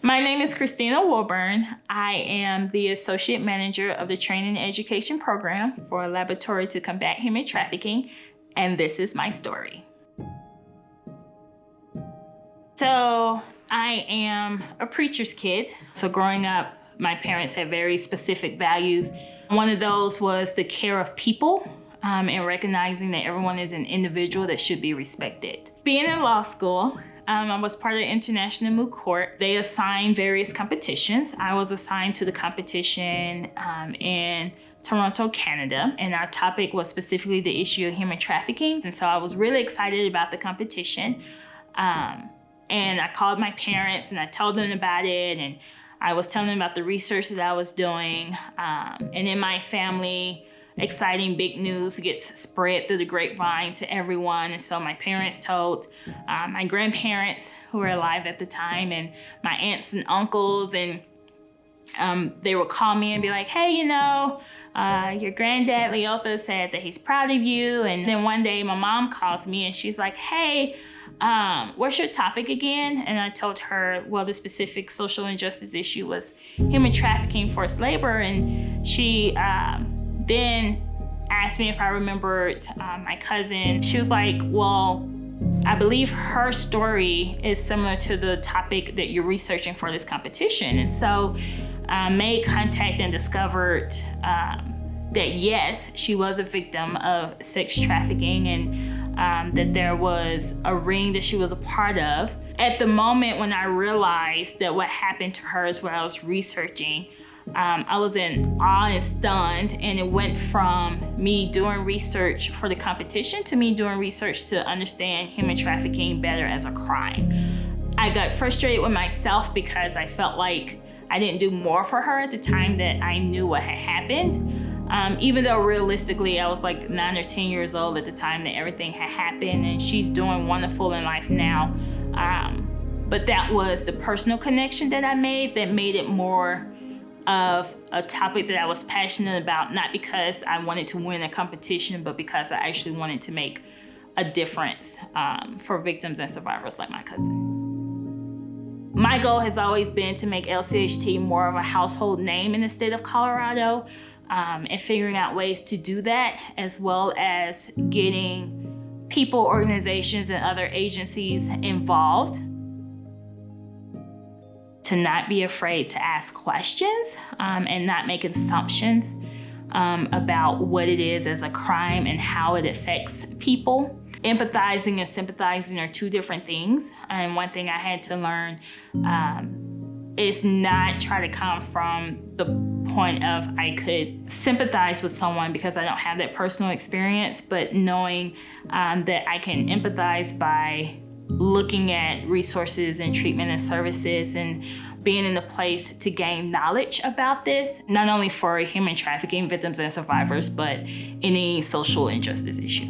My name is Kristina Wilburn. I am the Associate Manager of the Training and Education Program for a Laboratory to Combat Human Trafficking, and this is my story. So I am a preacher's kid. So growing up, my parents had very specific values. One of those was the care of people and recognizing that everyone is an individual that should be respected. Being in law school, I was part of the International Moot Court. They assigned various competitions. I was assigned to the competition in Toronto, Canada, and our topic was specifically the issue of human trafficking. And so I was really excited about the competition. And I called my parents and I told them about it, and I was telling them about the research that I was doing. And in my family, exciting big news gets spread through the grapevine to everyone. And so my parents told my grandparents who were alive at the time and my aunts and uncles, and they would call me and be like, hey, your granddad Leotha said that he's proud of you. And then one day my mom calls me and she's like, hey, what's your topic again? And I told her, well, the specific social injustice issue was human trafficking, forced labor. And she then asked me if I remembered my cousin. She was like, well, I believe her story is similar to the topic that you're researching for this competition. And so I made contact and discovered that yes, she was a victim of sex trafficking, and that there was a ring that she was a part of. At the moment when I realized that what happened to her is what I was researching, I was in awe and stunned, and it went from me doing research for the competition to me doing research to understand human trafficking better as a crime. I got frustrated with myself because I felt like I didn't do more for her at the time that I knew what had happened. Even though realistically I was like 9 or 10 years old at the time that everything had happened, and she's doing wonderful in life now. But that was the personal connection that I made that made it more of a topic that I was passionate about, not because I wanted to win a competition, but because I actually wanted to make a difference for victims and survivors like my cousin. My goal has always been to make LCHT more of a household name in the state of Colorado, and figuring out ways to do that, as well as getting people, organizations, and other agencies involved. To not be afraid to ask questions and not make assumptions about what it is as a crime and how it affects people. Empathizing and sympathizing are two different things. And one thing I had to learn is not try to come from the point of I could sympathize with someone because I don't have that personal experience, but knowing that I can empathize by looking at resources and treatment and services and being in a place to gain knowledge about this, not only for human trafficking victims and survivors, but any social injustice issue.